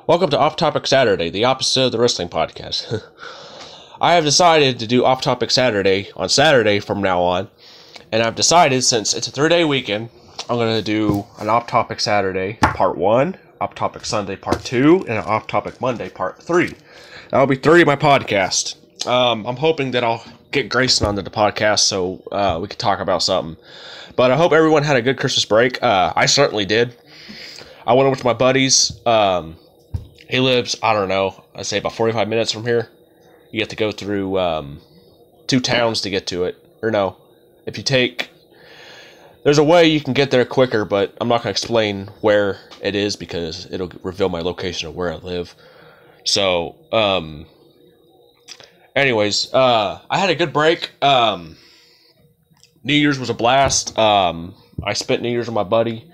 Welcome to Off Topic Saturday, the opposite of the wrestling podcast. I have decided to do Off Topic Saturday on Saturday from now on, and I've decided since it's a 3-day weekend, I'm going to do an Off Topic Saturday Part 1, Off Topic Sunday Part 2, and an Off Topic Monday Part 3. That'll be 3 of my podcast. I'm hoping that I'll get Grayson onto the podcast so we can talk about something. But I hope everyone had a good Christmas break. I certainly did. I went over to my buddies. He lives, I don't know, I'd say about 45 minutes from here. You have to go through 2 towns to get to it. Or no, if you take... There's a way you can get there quicker, but I'm not going to explain where it is because it'll reveal my location of where I live. So, anyways, I had a good break. New Year's was a blast. I spent New Year's with my buddy.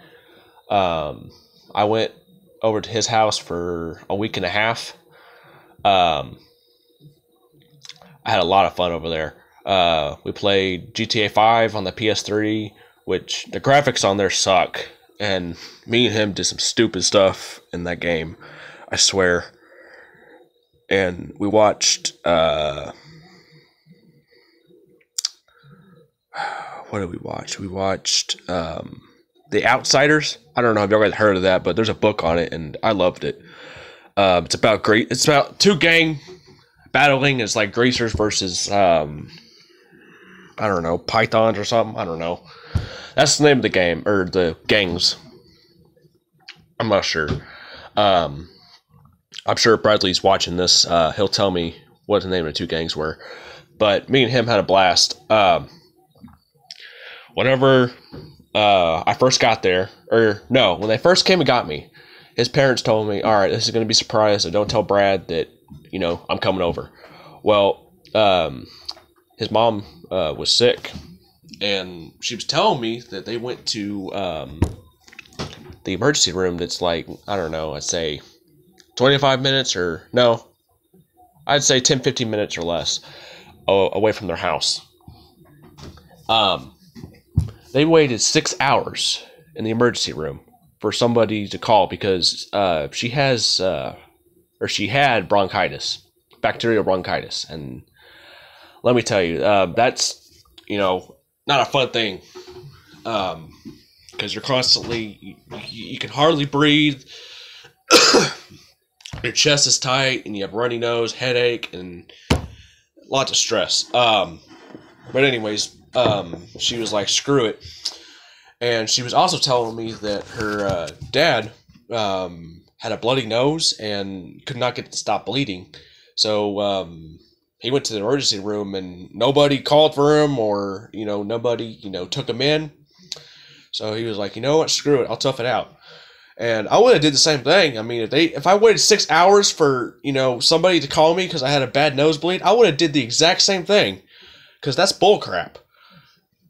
I went over to his house for a week and a half. I had a lot of fun over there. We played GTA 5 on the PS3, which the graphics on there suck. And me and him did some stupid stuff in that game, I swear. And we watched, what did we watch? We watched, The Outsiders. I don't know if y'all guys heard of that, but there's a book on it, and I loved it. It's about 2 gang battling. It's like Gracers versus, I don't know, Pythons or something. I don't know. That's the name of the game, or the gangs. I'm not sure. I'm sure Bradley's watching this. He'll tell me what the name of the 2 gangs were. But me and him had a blast. Whenever I first got there, or no, when they first came and got me, his parents told me, all right, this is going to be a surprise, so don't tell Brad that, you know, I'm coming over. Well, his mom was sick, and she was telling me that they went to the emergency room that's like, I don't know, I'd say 25 minutes or, no, I'd say 10, 15 minutes or less away from their house. They waited 6 hours in the emergency room for somebody to call because she had bronchitis, bacterial bronchitis, and let me tell you, that's, you know, not a fun thing, because you're constantly, you can hardly breathe, your chest is tight, and you have runny nose, headache, and lots of stress. But anyways, she was like, screw it. And she was also telling me that her dad had a bloody nose and could not get it to stop bleeding. So he went to the emergency room and nobody called for him, or, you know, nobody, you know, took him in. So he was like, you know what, screw it, I'll tough it out. And I would have did the same thing. I mean, if I waited 6 hours for, you know, somebody to call me because I had a bad nosebleed, I would have did the exact same thing, because that's bullcrap.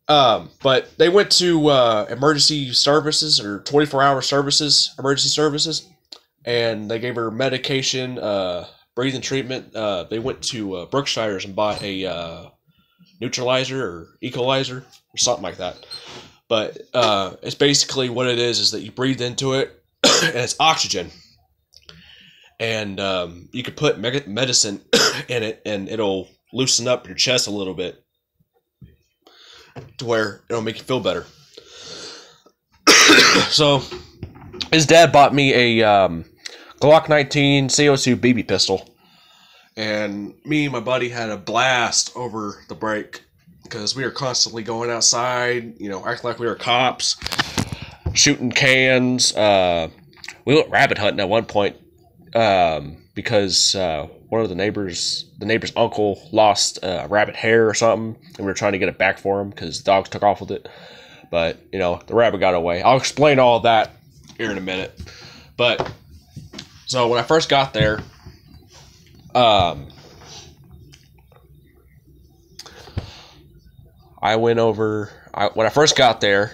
But they went to emergency services, or 24-hour services, emergency services, and they gave her medication, breathing treatment. They went to Brookshire's and bought a neutralizer or equalizer or something like that. But it's basically what it is that you breathe into it, and it's oxygen. And you could put medicine in it, and it'll loosen up your chest a little bit, to where it'll make you feel better. So, his dad bought me a Glock 19 CO2 BB pistol, and me and my buddy had a blast over the break, because we were constantly going outside, you know, acting like we were cops, shooting cans. We went rabbit hunting at one point, because one of the neighbor's uncle lost a rabbit hair or something, and we were trying to get it back for him because the dogs took off with it. But, you know, the rabbit got away. I'll explain all of that here in a minute. But, so when I first got there, when I first got there,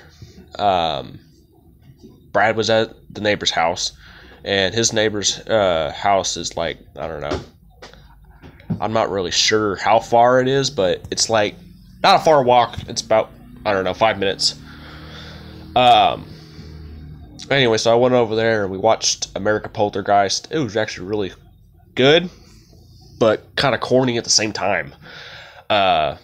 Brad was at the neighbor's house, and his neighbor's house is like, I don't know, I'm not really sure how far it is, but it's like not a far walk. It's about, I don't know, 5 minutes. Anyway, so I went over there and we watched American Poltergeist. It was actually really good, but kind of corny at the same time. At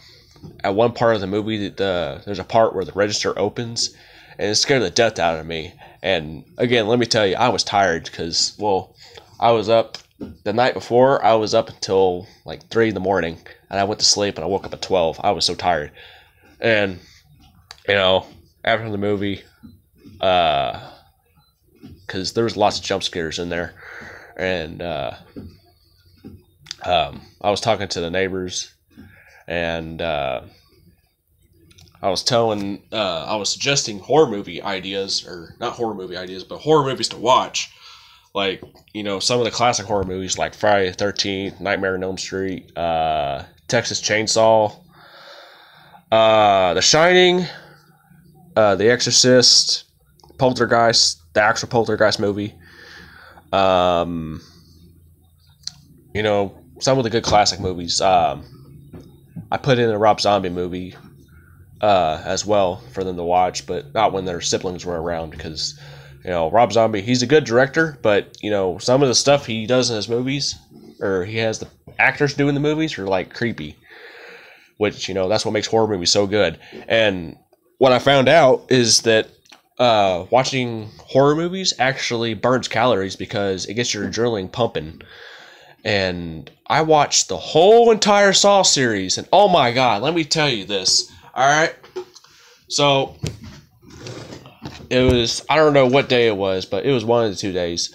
one part of the movie, there's a part where the register opens, and it scared the death out of me. And again, let me tell you, I was tired because, well, I was up the night before. I was up until like 3 in the morning, and I went to sleep, and I woke up at 12. I was so tired. And, after the movie, because there was lots of jump scares in there, and I was talking to the neighbors, and I was suggesting horror movie ideas, or not horror movie ideas, but horror movies to watch. Like, some of the classic horror movies like Friday the 13th, Nightmare on Elm Street, Texas Chainsaw, The Shining, The Exorcist, Poltergeist, the actual Poltergeist movie. Some of the good classic movies. I put in a Rob Zombie movie as well for them to watch, but not when their siblings were around, because Rob Zombie, he's a good director, but some of the stuff he does in his movies, or he has the actors do in the movies, are like creepy, which that's what makes horror movies so good. And what I found out is that watching horror movies actually burns calories because it gets your adrenaline pumping. And I watched the whole entire Saw series, and oh my god, let me tell you this. Alright, so it was, I don't know what day it was, but it was one of the 2 days.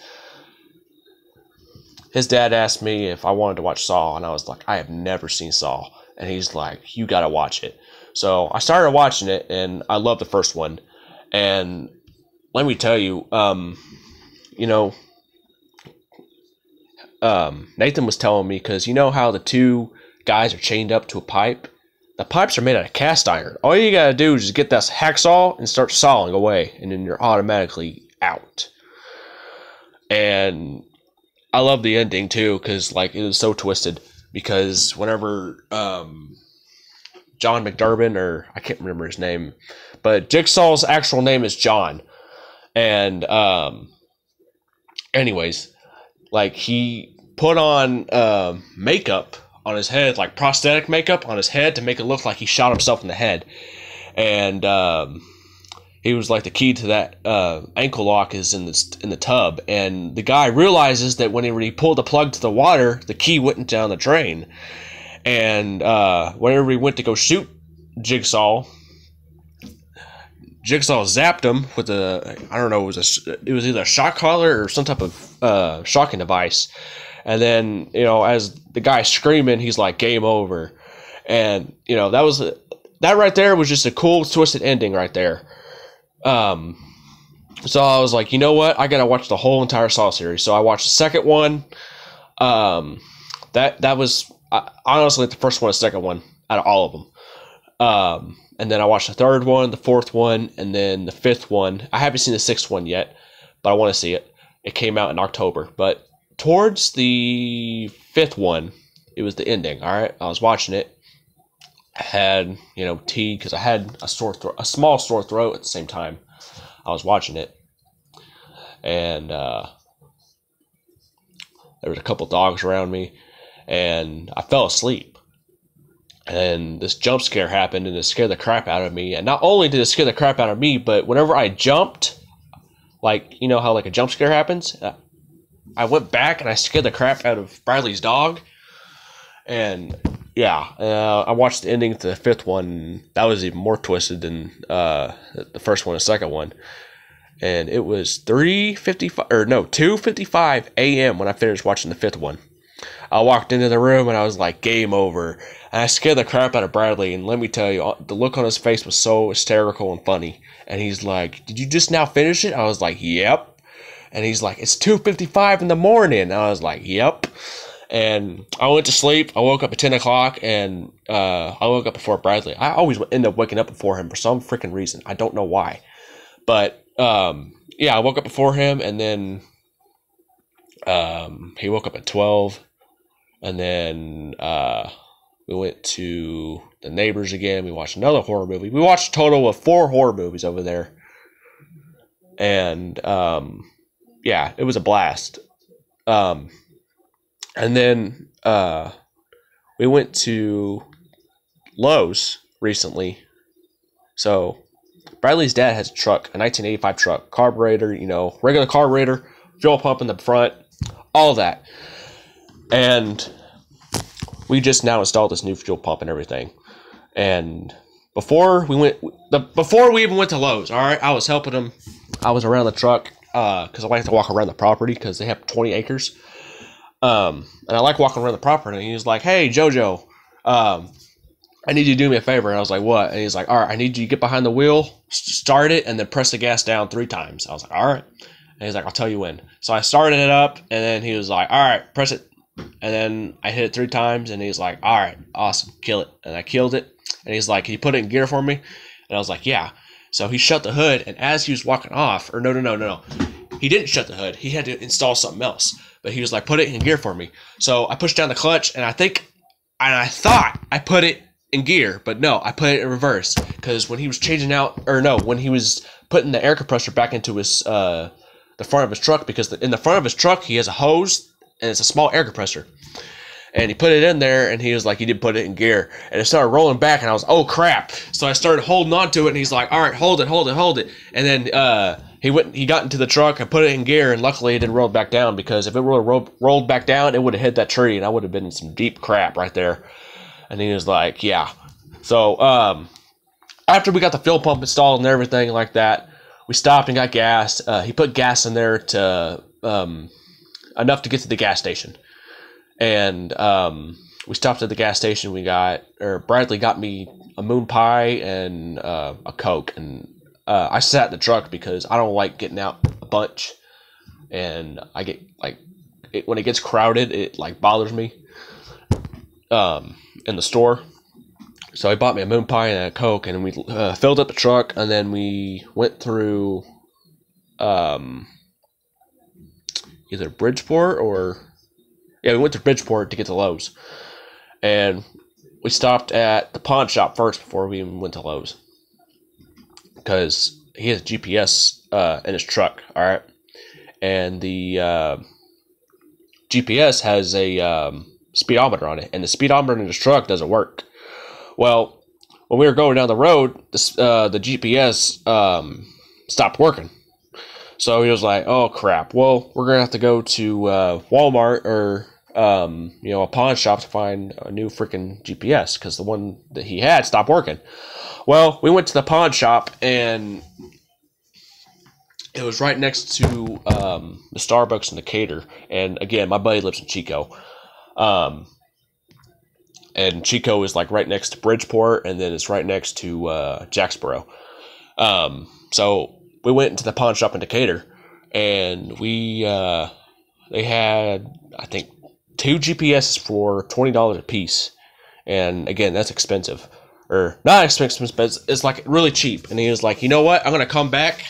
His dad asked me if I wanted to watch Saw, and I was like, I have never seen Saw. And he's like, you gotta watch it. So I started watching it, and I loved the first one. And let me tell you, Nathan was telling me, because how the two guys are chained up to a pipe? The pipes are made out of cast iron. All you gotta do is just get that hacksaw and start sawing away, and then you're automatically out. And I love the ending too, because it was so twisted. Because whenever John McDermott, or I can't remember his name, but Jigsaw's actual name is John, and anyways, he put on makeup on his head, like prosthetic makeup on his head, to make it look like he shot himself in the head. And he was like, the key to that ankle lock is in the tub. And the guy realizes that when he pulled the plug to the water, the key went down the drain. And whenever he went to go shoot Jigsaw zapped him with it was either a shock collar or some type of shocking device. And then, as the guy's screaming, he's like, game over. And, that right there was just a cool, twisted ending right there. So I was like, you know what? I gotta watch the whole entire Saw series. So I watched the second one. That was honestly the first one and second one out of all of them. And then I watched the third one, the fourth one, and then the fifth one. I haven't seen the sixth one yet, but I want to see it. It came out in October. But towards the fifth one, it was the ending. All right, I was watching it. I had tea because I had a small sore throat at the same time. I was watching it, and there was a couple dogs around me, and I fell asleep. And this jump scare happened, and it scared the crap out of me. And not only did it scare the crap out of me, but whenever I jumped, how a jump scare happens, I went back and I scared the crap out of Bradley's dog. And yeah, I watched the ending to the fifth one. That was even more twisted than the first one and second one. And it was 2:55 a.m. when I finished watching the fifth one. I walked into the room and I was like, game over. And I scared the crap out of Bradley. And let me tell you, the look on his face was so hysterical and funny. And he's like, did you just now finish it? I was like, yep. And he's like, it's 2:55 in the morning. And I was like, yep. And I went to sleep. I woke up at 10 o'clock, and I woke up before Bradley. I always end up waking up before him for some freaking reason. I don't know why. But, yeah, I woke up before him, and then he woke up at 12. And then we went to the neighbors again. We watched another horror movie. We watched a total of 4 horror movies over there. And yeah, it was a blast. And then we went to Lowe's recently. So Bradley's dad has a truck, a 1985 truck, carburetor, regular carburetor, fuel pump in the front, all that. And we just now installed this new fuel pump and everything. And before we even went to Lowe's, all right, I was helping him. I was around the truck because I like to walk around the property because they have 20 acres. And I like walking around the property. And he was like, "Hey, JoJo, I need you to do me a favor." And I was like, "What?" And he's like, "All right, I need you to get behind the wheel, start it, and then press the gas down 3 times." I was like, "All right." And he's like, "I'll tell you when." So I started it up, and then he was like, "All right, press it." And then I hit it 3 times, and he's like, "All right, awesome, kill it." And I killed it. And he's like, "Can you put it in gear for me?" And I was like, "Yeah." So he shut the hood, and as he was walking off, or no. He didn't shut the hood. He had to install something else. But he was like, "Put it in gear for me." So I pushed down the clutch, and I thought I put it in gear, but no, I put it in reverse. Because when he was when he was putting the air compressor back into his the front of his truck, because in the front of his truck, he has a hose, and it's a small air compressor. And he put it in there, and he was like, "You didn't put it in gear." And it started rolling back, and I was, "Oh, crap." So I started holding on to it, and he's like, "All right, hold it." And then he got into the truck and put it in gear, and luckily it didn't roll back down, because if it rolled back down, it would have hit that tree, and I would have been in some deep crap right there. And he was like, "Yeah." So after we got the fuel pump installed and everything like that, we stopped and got gas. He put gas in there to enough to get to the gas station. And we stopped at the gas station. Bradley got me a moon pie and a Coke. And I sat in the truck because I don't like getting out a bunch. And I get when it gets crowded, it bothers me in the store. So he bought me a moon pie and a Coke, and we filled up the truck, and then we went through either Bridgeport or... Yeah, we went to Bridgeport to get to Lowe's. And we stopped at the pawn shop first before we even went to Lowe's. Because he has GPS in his truck, all right? And the GPS has a speedometer on it, and the speedometer in his truck doesn't work. Well, when we were going down the road, the GPS stopped working. So he was like, "Oh, crap. Well, we're going to have to go to Walmart or a pawn shop to find a new freaking GPS, because the one that he had stopped working." Well, we went to the pawn shop, and it was right next to the Starbucks in Decatur. And again, my buddy lives in Chico. And Chico is right next to Bridgeport, and then it's right next to Jacksboro. So we went into the pawn shop in Decatur, and they had, I think, 2 GPSs for $20 a piece. And again, that's expensive. Or not expensive, but it's really cheap. And he was like, "You know what? I'm going to come back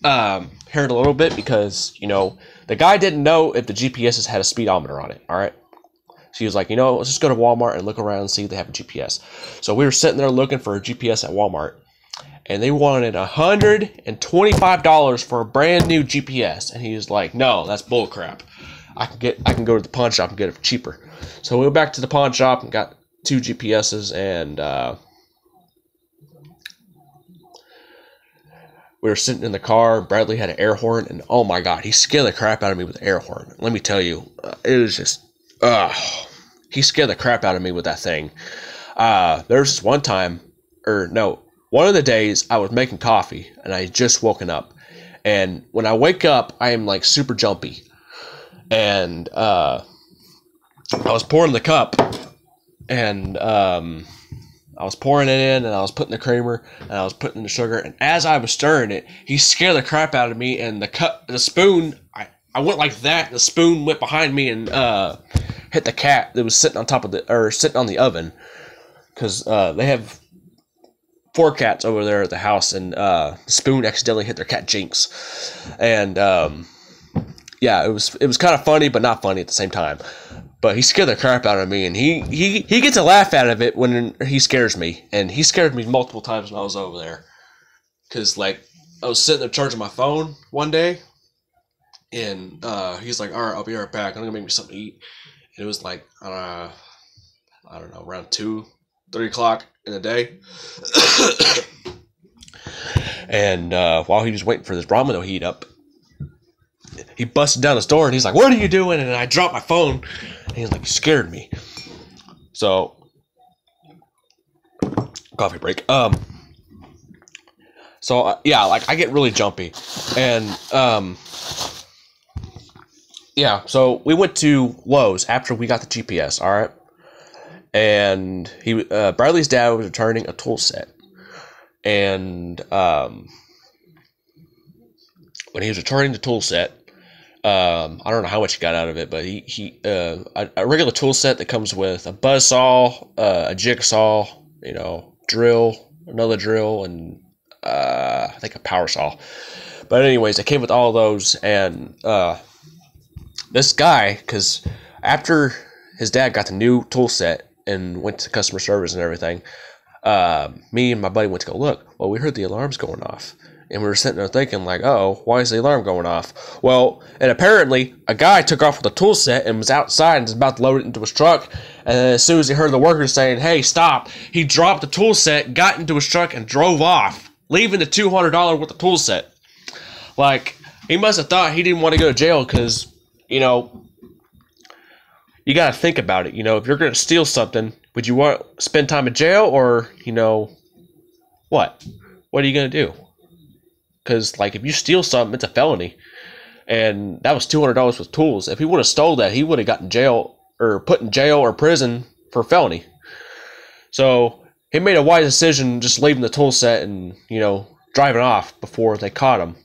here in a little bit," because, the guy didn't know if the GPSs had a speedometer on it. All right. So he was like, "Let's just go to Walmart and look around and see if they have a GPS." So we were sitting there looking for a GPS at Walmart, and they wanted $125 for a brand new GPS. And he was like, "No, that's bull crap. I can go to the pawn shop and get it cheaper." So we went back to the pawn shop and got 2 GPSs, and we were sitting in the car. Bradley had an air horn, and oh my god, he scared the crap out of me with the air horn. Let me tell you, it was just, he scared the crap out of me with that thing. There's one time, one of the days I was making coffee, and I had just woken up. And when I wake up, I am super jumpy. And I was pouring the cup, and I was pouring it in, and I was putting the creamer, and I was putting the sugar. And as I was stirring it, he scared the crap out of me. And the spoon, I went like that. And the spoon went behind me and hit the cat that was sitting on sitting on the oven, because they have 4 cats over there at the house, and the spoon accidentally hit their cat Jinx. And yeah, it was kind of funny, but not funny at the same time. But he scared the crap out of me, and he gets a laugh out of it when he scares me. And he scared me multiple times when I was over there. Because, I was sitting there charging my phone one day, and he's like, "All right, I'll be right back. I'm gonna make me something to eat." And it was like, I don't know, around 2, 3 o'clock in the day. And while he was waiting for this ramen to heat up, he busted down his door and he's like, "What are you doing?" And I dropped my phone. And he's like, "You scared me." So, coffee break. So yeah, like I get really jumpy, and yeah. So we went to Lowe's after we got the GPS. All right, and Bradley's dad was returning a tool set, and when he was returning the tool set, I don't know how much he got out of it, but a regular tool set that comes with a buzz saw, a jigsaw, drill, another drill, and I think a power saw. But anyways, it came with all those, and this guy, because after his dad got the new tool set and went to customer service and everything, me and my buddy went to go look. Well, we heard the alarms going off. And we were sitting there thinking, like, oh, why is the alarm going off? Well, and apparently a guy took off with the tool set and was outside and was about to load it into his truck. And then as soon as he heard the workers saying, "Hey, stop," he dropped the tool set, got into his truck, and drove off, leaving the $200 worth of tool set. Like, he must have thought he didn't want to go to jail because, you got to think about it. If you're going to steal something, would you want to spend time in jail or, what? What are you going to do? Because, like, if you steal something, it's a felony. And that was $200 with tools. If he would have stole that, he would have gotten jail or put in jail or prison for felony. So he made a wise decision just leaving the tool set and, driving off before they caught him.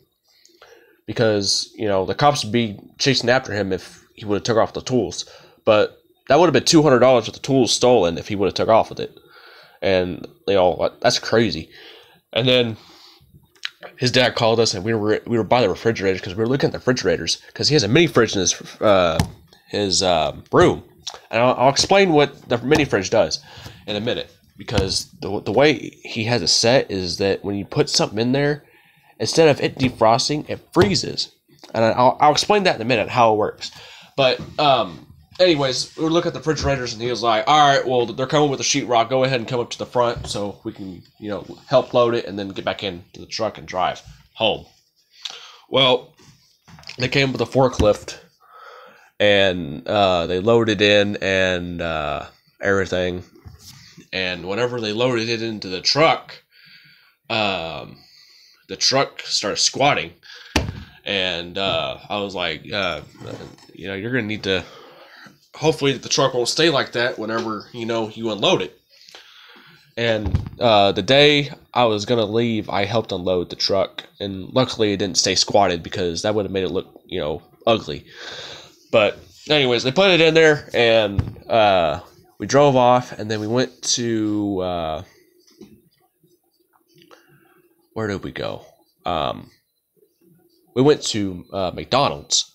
Because, the cops would be chasing after him if he would have took off the tools. But that would have been $200 with the tools stolen if he would have took off with it. And, that's crazy. And then his dad called us, and we were by the refrigerators because we were looking at the refrigerators because he has a mini fridge in his room, and I'll explain what the mini fridge does in a minute because the way he has it set is that when you put something in there, instead of it defrosting, it freezes, and I'll explain that in a minute how it works. But anyways, we were looking at the refrigerators, and he was like, "All right, well, they're coming with a sheetrock. Go ahead and come up to the front so we can, help load it and then get back into the truck and drive home." Well, they came with a forklift, and they loaded in and everything. And whenever they loaded it into the truck started squatting. And I was like, you're going to need to... Hopefully the truck won't stay like that whenever, you unload it. And the day I was going to leave, I helped unload the truck. And luckily it didn't stay squatted because that would have made it look, ugly. But anyways, they put it in there and we drove off. And then we went to... where did we go? We went to McDonald's.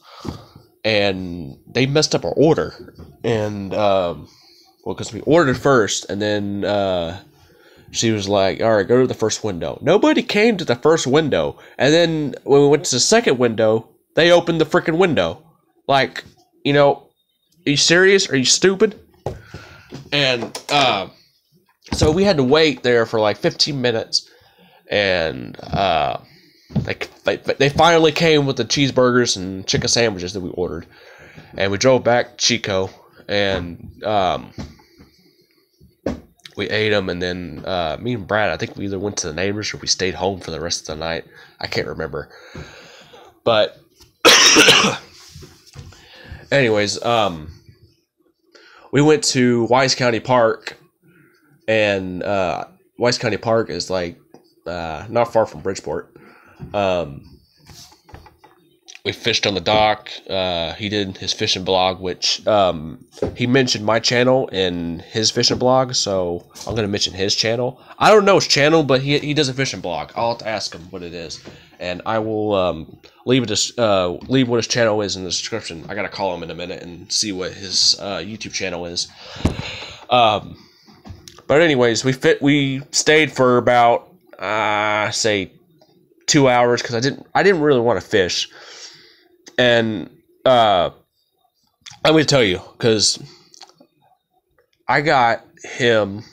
And they messed up our order. And, because we ordered first, and then she was like, "All right, go to the first window." Nobody came to the first window. And then when we went to the second window, they opened the freaking window. Like, are you serious? Are you stupid? And so we had to wait there for like 15 minutes. And they finally came with the cheeseburgers and chicken sandwiches that we ordered. And we drove back to Chico, and we ate them. And then me and Brad, I think we either went to the neighbors or we stayed home for the rest of the night. I can't remember. But anyways, we went to Wise County Park. And Wise County Park is like not far from Bridgeport. We fished on the dock. He did his fishing blog, which he mentioned my channel in his fishing blog, so I'm going to mention his channel. I don't know his channel, but he does a fishing blog. I'll have to ask him what it is, and I will leave what his channel is in the description. I got to call him in a minute and see what his YouTube channel is. But anyways, we stayed for about say 2 hours because I didn't really want to fish. And I'm going to tell you, because I got him.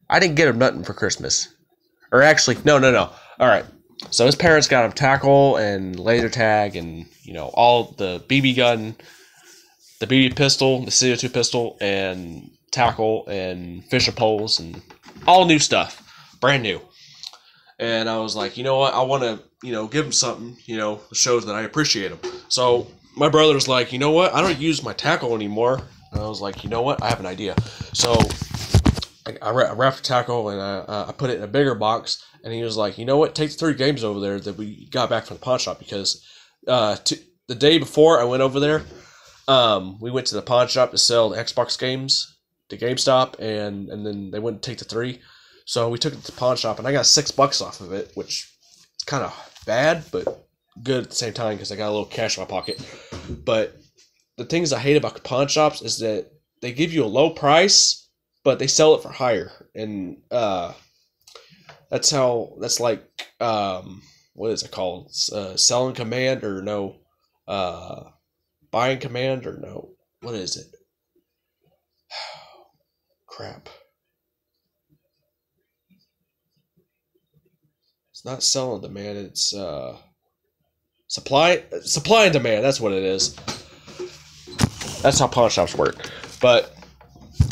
I didn't get him nothing for Christmas. Or actually, no. All right. So his parents got him tackle and laser tag and, all the BB gun, the BB pistol, the CO2 pistol, and tackle and fishing poles and all new stuff. Brand new. And I was like, you know what? I want to, give him something, that shows that I appreciate him. So my brother was like, you know what? I don't use my tackle anymore. And I was like, you know what? I have an idea. So I wrapped the tackle and I put it in a bigger box. And he was like, you know what? Take the 3 games over there that we got back from the pawn shop, because the day before I went over there, we went to the pawn shop to sell the Xbox games to GameStop, and then they wouldn't take the 3. So we took it to the pawn shop, and I got $6 off of it, which is kind of bad, but good at the same time because I got a little cash in my pocket. But the things I hate about pawn shops is that they give you a low price, but they sell it for higher. And that's like, what is it called? Selling command or no? Buying command or no? What is it? Crap. It's not selling demand. It's supply and demand. That's what it is. That's how pawn shops work. But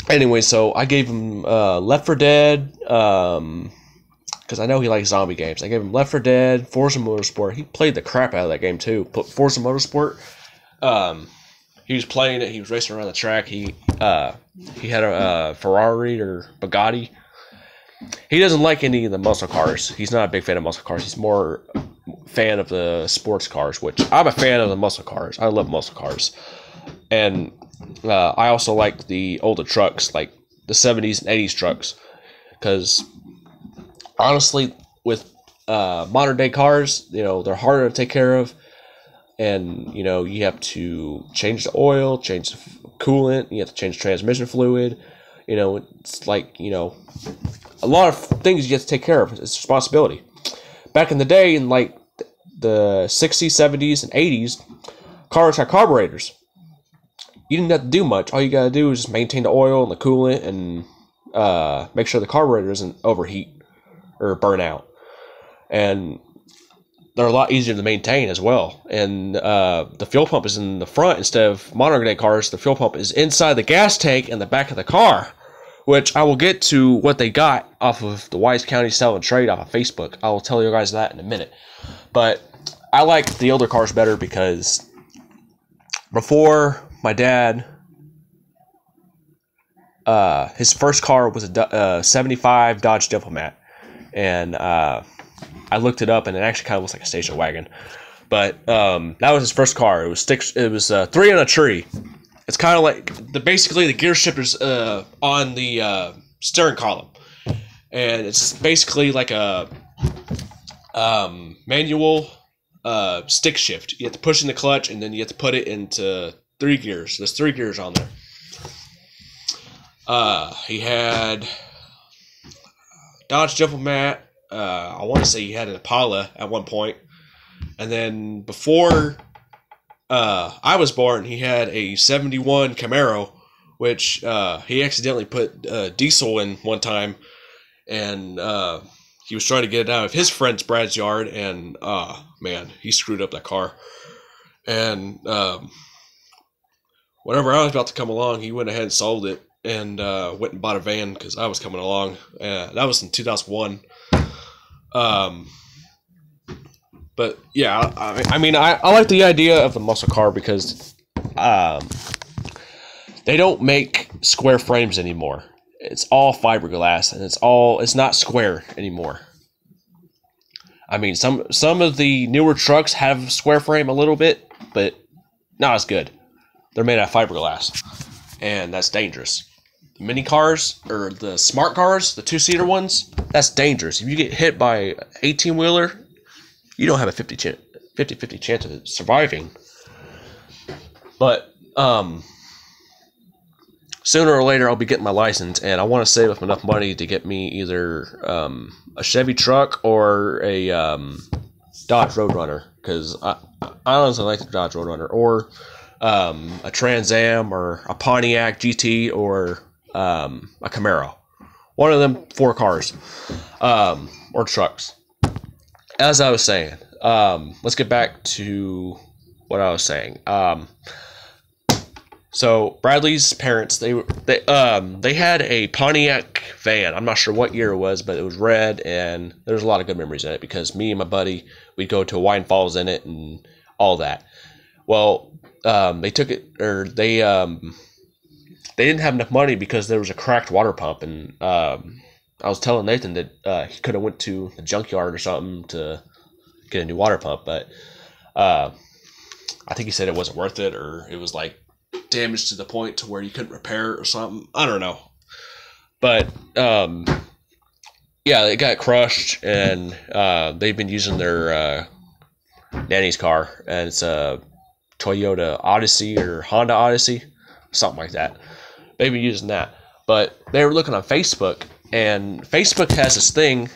anyway, so I gave him Left 4 Dead, because I know he likes zombie games. I gave him Left 4 Dead, Forza Motorsport. He played the crap out of that game too. Forza Motorsport. He was playing it. He was racing around the track. He had a Ferrari or Bugatti. He doesn't like any of the muscle cars. He's not a big fan of muscle cars. He's more a fan of the sports cars, which I'm a fan of the muscle cars. I love muscle cars. And I also like the older trucks, like the 70s and 80s trucks. Because honestly, with modern day cars, they're harder to take care of. And, you have to change the oil, change the coolant. You have to change transmission fluid. It's like, a lot of things you have to take care of. It's a responsibility. Back in the day, in like the 60s, 70s, and 80s, cars had carburetors. You didn't have to do much. All you got to do is just maintain the oil and the coolant and make sure the carburetor doesn't overheat or burn out. And they're a lot easier to maintain as well. And the fuel pump is in the front instead of modern day cars. The fuel pump is inside the gas tank in the back of the car, which I will get to what they got off of the Wise County Sell and Trade off of Facebook. I will tell you guys that in a minute. But I like the older cars better because before my dad, his first car was a 75 Dodge Diplomat. And I looked it up, and it actually kind of looks like a station wagon. But that was his first car. It was 3 on a tree. It's kind of like basically the gear shifter's on the steering column, and it's basically like a manual stick shift. You have to push in the clutch, and then you have to put it into 3 gears. There's 3 gears on there. He had Dodge Diplomat. I want to say he had an Impala at one point, and then before I was born, he had a 71 Camaro, which he accidentally put diesel in one time, and he was trying to get it out of his friend's Brad's yard, and man, he screwed up that car. And whenever I was about to come along, he went ahead and sold it and went and bought a van because I was coming along. That was in 2001. But yeah, I like the idea of the muscle car because they don't make square frames anymore. It's all fiberglass, and it's not square anymore. I mean, some of the newer trucks have square frame a little bit, but not as good. They're made out of fiberglass, and that's dangerous. The mini cars, or the smart cars, the 2-seater ones, that's dangerous. If you get hit by an 18-wheeler, you don't have a 50-50 chance of surviving. But sooner or later I'll be getting my license, and I want to save up enough money to get me either a Chevy truck or a Dodge Roadrunner, because I honestly like the Dodge Roadrunner, or a Trans Am, or a Pontiac GT, or a Camaro. One of them 4 cars, or trucks. As I was saying, let's get back to what I was saying. So Bradley's parents, they had a Pontiac van. I'm not sure what year it was, but it was red, and there's a lot of good memories in it because me and my buddy, we'd go to Hawaiian Falls in it and all that. Well, they took it, or they didn't have enough money because there was a cracked water pump, and I was telling Nathan that he could have went to the junkyard or something to get a new water pump, but I think he said it wasn't worth it, or it was like damaged to the point to where you couldn't repair it or something. I don't know. But yeah, it got crushed, and they've been using their nanny's car, and it's a Toyota Odyssey or Honda Odyssey, something like that. They've been using that. But they were looking on Facebook, and Facebook has this thing,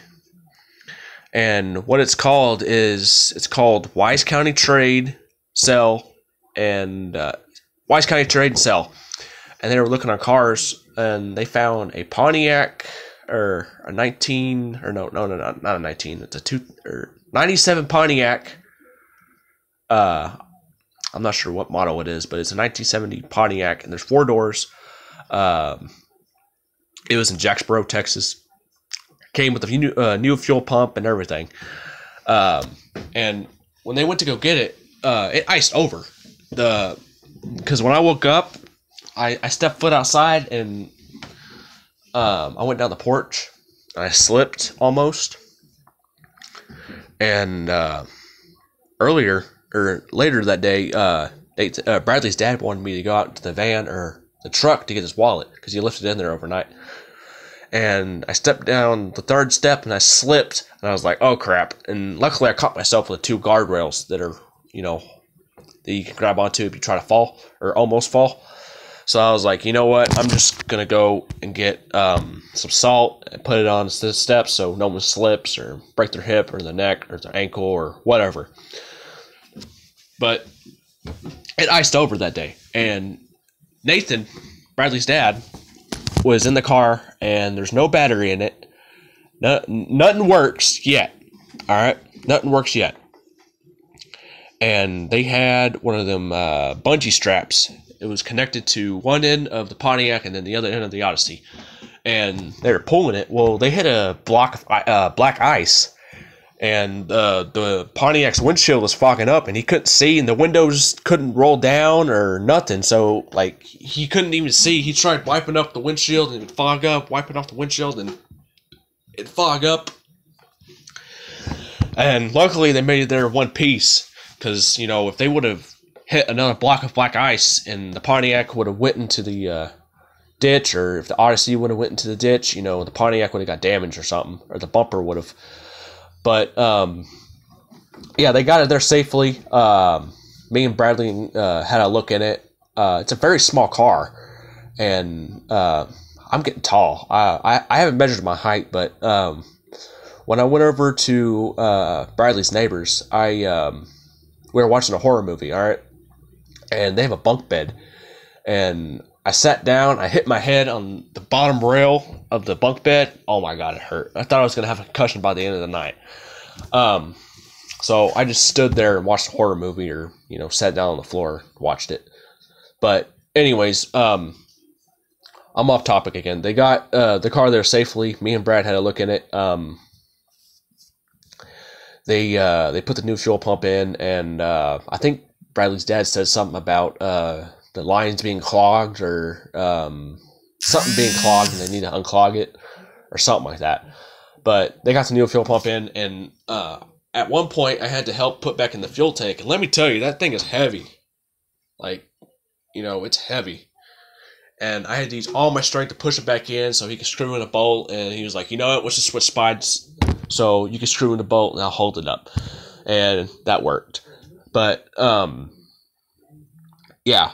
and what it's called is, it's called Wise County Trade, Sell, and Wise County Trade and Sell. And they were looking on cars, and they found a Pontiac, or a 19, or no, not a 19. It's a 97 Pontiac. I'm not sure what model it is, but it's a 1970 Pontiac, and there's 4 doors. It was in Jacksboro, Texas. Came with a new fuel pump and everything. And when they went to go get it, it iced over. Because when I woke up, I stepped foot outside, and I went down the porch, and I slipped almost. And later that day, Bradley's dad wanted me to go out to the van or the truck to get his wallet because he left it in there overnight. And I stepped down the 3rd step, and I slipped, and I was like, oh crap. And luckily I caught myself with 2 guardrails that are, that you can grab onto if you try to fall or almost fall. So I was like, you know what? I'm just going to go and get some salt and put it on the steps so no one slips or break their hip or their neck or their ankle or whatever. But it iced over that day. And Nathan, Bradley's dad, was in the car, and there's no battery in it. Nothing works yet. All right? Nothing works yet. And they had one of them bungee straps. It was connected to one end of the Pontiac and then the other end of the Odyssey. And they were pulling it. Well, they hit a block of black ice, and the Pontiac's windshield was fogging up, and he couldn't see, and the windows couldn't roll down or nothing. So, like, he couldn't even see. He tried wiping up the windshield, and it would fog up, wiping off the windshield, and it'd fog up. And luckily, they made it there in one piece, because, if they would have hit another block of black ice, and the Pontiac would have went into the ditch, or if the Odyssey would have went into the ditch, the Pontiac would have got damaged or something, or the bumper would have. But, yeah, they got it there safely. Me and Bradley had a look in it. It's a very small car, and I'm getting tall. I haven't measured my height, but when I went over to Bradley's neighbors, we were watching a horror movie, all right? And they have a bunk bed. And I sat down, I hit my head on the bottom rail of the bunk bed. Oh my God, it hurt. I thought I was going to have a concussion by the end of the night. So I just stood there and watched a horror movie, or, sat down on the floor, watched it. But anyways, I'm off topic again. They got the car there safely. Me and Brad had a look in it. They put the new fuel pump in, and I think Bradley's dad said something about the lines being clogged, or something being clogged, and they need to unclog it or something like that. But they got the new fuel pump in, and at one point I had to help put back in the fuel tank. And let me tell you, that thing is heavy. Like, it's heavy. And I had to use all my strength to push it back in so he could screw in a bolt. And he was like, you know what, let's just switch sides so you can screw in the bolt and I'll hold it up. And that worked. But, yeah,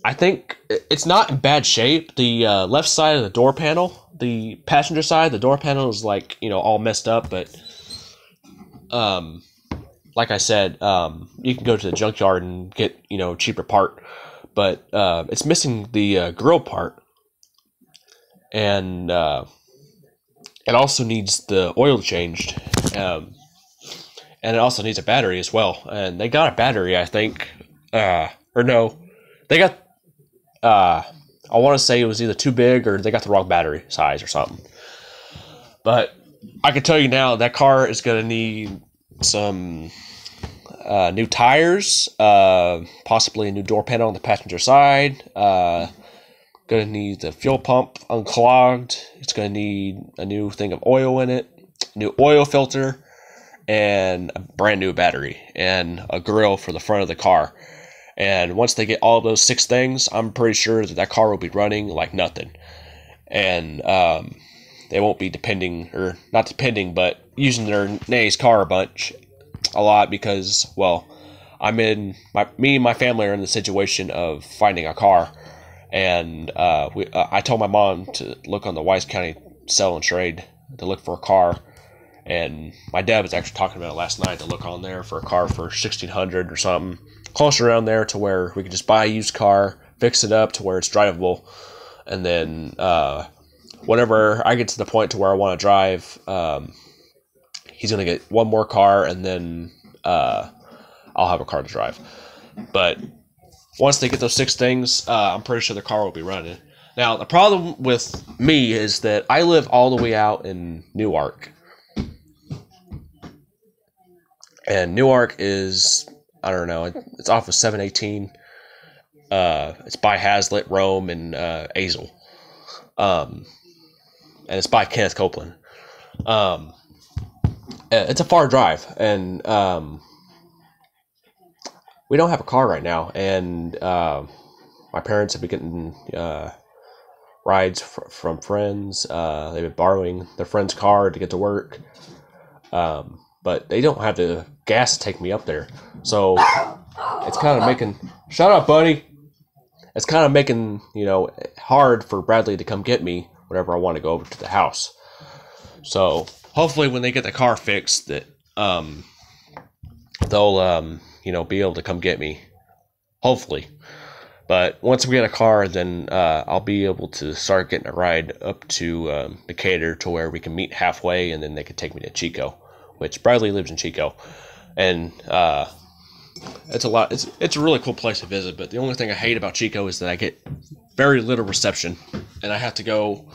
I think it's not in bad shape. The left side of the door panel, the passenger side, the door panel is like, all messed up. But like I said, you can go to the junkyard and get, cheaper part. But it's missing the grill part, and it also needs the oil changed, and it also needs a battery as well. And they got a battery, I think, or no, they got. I want to say it was either too big or they got the wrong battery size or something. But I can tell you now that car is going to need some new tires, possibly a new door panel on the passenger side. Going to need the fuel pump unclogged. It's going to need a new thing of oil in it, new oil filter, and a brand new battery and a grill for the front of the car. And once they get all those 6 things, I'm pretty sure that car will be running like nothing. And they won't be but using their nanny's car a lot because, well, me and my family are in the situation of finding a car. And I told my mom to look on the Wise County Sell and Trade to look for a car. And my dad was actually talking about it last night to look on there for a car for $1,600 or something. Close around there to where we could just buy a used car, fix it up to where it's drivable, and then whenever I get to the point to where I want to drive, he's going to get one more car, and then I'll have a car to drive. But once they get those 6 things, I'm pretty sure the car will be running. Now, the problem with me is that I live all the way out in Newark. And Newark is, I don't know, it's off of 718. It's by Hazlitt, Rome, and Azle. And it's by Kenneth Copeland. It's a far drive, and we don't have a car right now. And my parents have been getting rides from friends. They've been borrowing their friend's car to get to work. But they don't have the gas to take me up there. So it's kind of making... Shut up, buddy! It's kind of making, hard for Bradley to come get me whenever I want to go over to the house. So hopefully when they get the car fixed, that they'll, be able to come get me. Hopefully. But once we get a car, then I'll be able to start getting a ride up to Decatur to where we can meet halfway, and then they can take me to Chico. Which Bradley lives in Chico, and it's a really cool place to visit. But the only thing I hate about Chico is that I get very little reception, and I have to go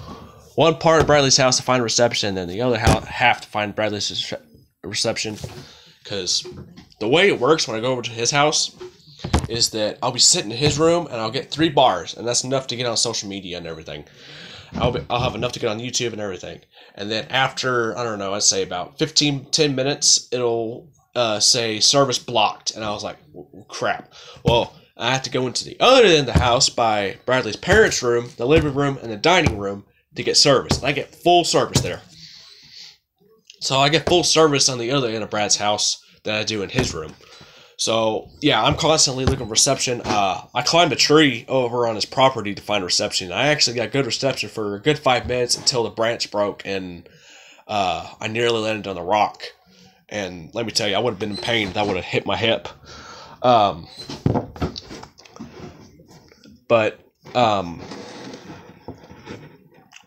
one part of Bradley's house to find reception, and the other half to find Bradley's reception. Because the way it works when I go over to his house is that I'll be sitting in his room and I'll get 3 bars, and that's enough to get on social media and everything. I'll have enough to get on YouTube and everything. And then after, I don't know, I'd say about 10 minutes, it'll say service blocked. And I was like, crap. Well, I have to go into the other end of the house by Bradley's parents' room, the living room, and the dining room to get service. And I get full service there. So I get full service on the other end of Brad's house than I do in his room. So, yeah, I'm constantly looking for reception. I climbed a tree over on his property to find reception. I actually got good reception for a good 5 minutes until the branch broke, and I nearly landed on the rock. And let me tell you, I would have been in pain if that would have hit my hip.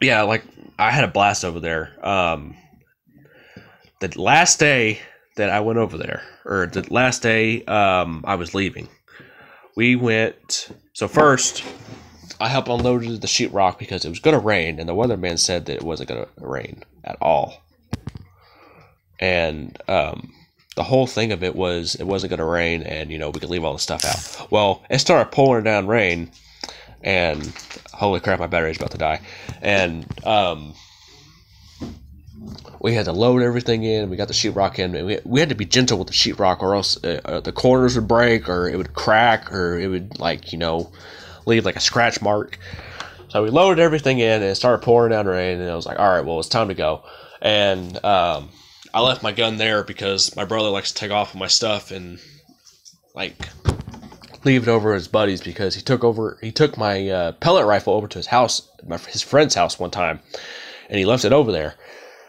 Yeah, like, I had a blast over there. The last day that I went over there, or the last day I was leaving, we went... So first, I helped unload the sheetrock because it was going to rain, and the weatherman said that it wasn't going to rain at all. And the whole thing of it was it wasn't going to rain, and, we could leave all the stuff out. Well, it started pouring down rain, and holy crap, my battery's about to die. And we had to load everything in. We got the sheetrock in. And we had to be gentle with the sheetrock, or else the corners would break, or it would crack, or it would, leave like a scratch mark. So we loaded everything in, and it started pouring down rain, and I was like, all right, well, it's time to go. And I left my gun there because my brother likes to take off with my stuff and leave it over his buddies because he took my pellet rifle over to his house, his friend's house one time, and he left it over there.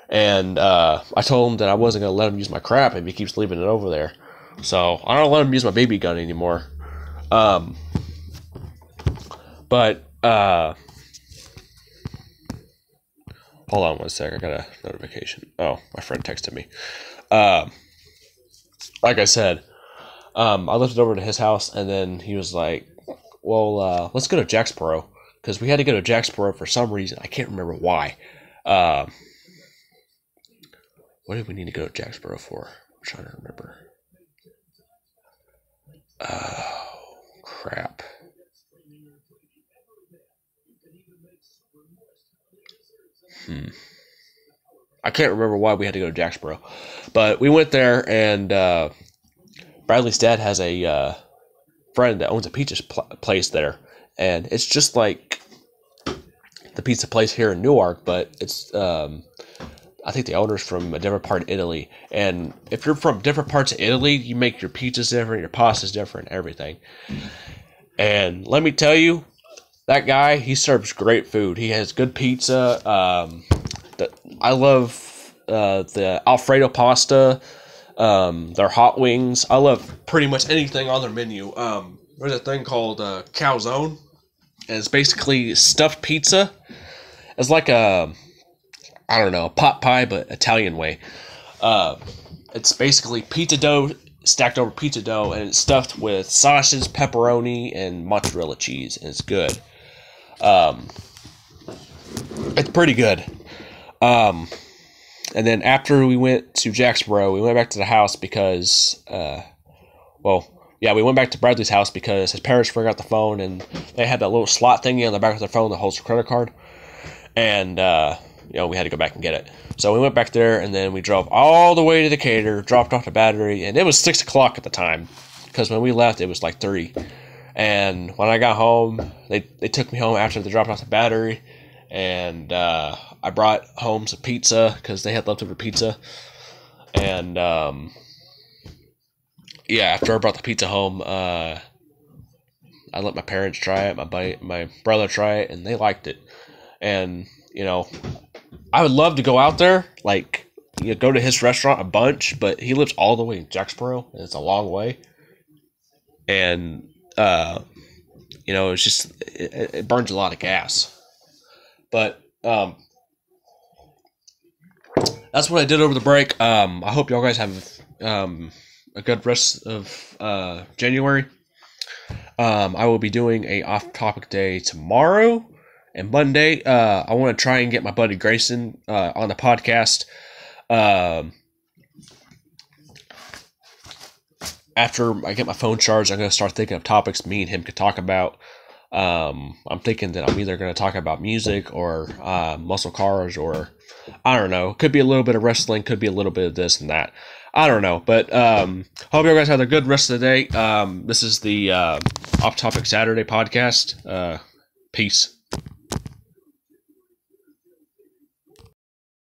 And I told him that I wasn't going to let him use my crap if he keeps leaving it over there. So I don't let him use my BB gun anymore. But hold on one sec. I got a notification. Oh, my friend texted me. Like I said, I left it over to his house, and then he was like, well, let's go to Jacksboro. Because we had to go to Jacksboro for some reason. I can't remember why. What did we need to go to Jacksboro for? I'm trying to remember. Oh, crap. I can't remember why we had to go to Jacksboro. But we went there, and Bradley's dad has a friend that owns a pizza place there. And it's just like the pizza place here in Newark, but it's... I think the owner's from a different part of Italy. And if you're from different parts of Italy, you make your pizzas different, your pasta's different, everything. And let me tell you, that guy, he serves great food. He has good pizza. I love the Alfredo pasta, their hot wings. I love pretty much anything on their menu. There's a thing called calzone. And it's basically stuffed pizza. It's like a... I don't know, pot pie, but Italian way. It's basically pizza dough stacked over pizza dough, and it's stuffed with sausage, pepperoni, and mozzarella cheese, and it's good. It's pretty good. And then after we went to Jacksboro, we went back to the house because, we went back to Bradley's house because his parents forgot the phone, and they had that little slot thingy on the back of their phone that holds the credit card. And, we had to go back and get it. So we went back there, and then we drove all the way to Decatur, dropped off the battery, and it was 6 o'clock at the time, because when we left, it was like 3. And when I got home, they took me home after they dropped off the battery, and I brought home some pizza, because they had leftover pizza. And, after I brought the pizza home, I let my parents try it, my brother try it, and they liked it. And, I would love to go out there, go to his restaurant a bunch, but he lives all the way in Jacksboro, and it's a long way. And, it's just, it burns a lot of gas. But, that's what I did over the break. I hope y'all guys have, a good rest of, January. I will be doing a off-topic day tomorrow. And Monday, I want to try and get my buddy Grayson on the podcast. After I get my phone charged, I'm going to start thinking of topics me and him could talk about. I'm thinking that I'm either going to talk about music or muscle cars, or I don't know. Could be a little bit of wrestling, could be a little bit of this and that. I don't know. But hope you guys have a good rest of the day. This is the Off Topic Saturday podcast. Peace.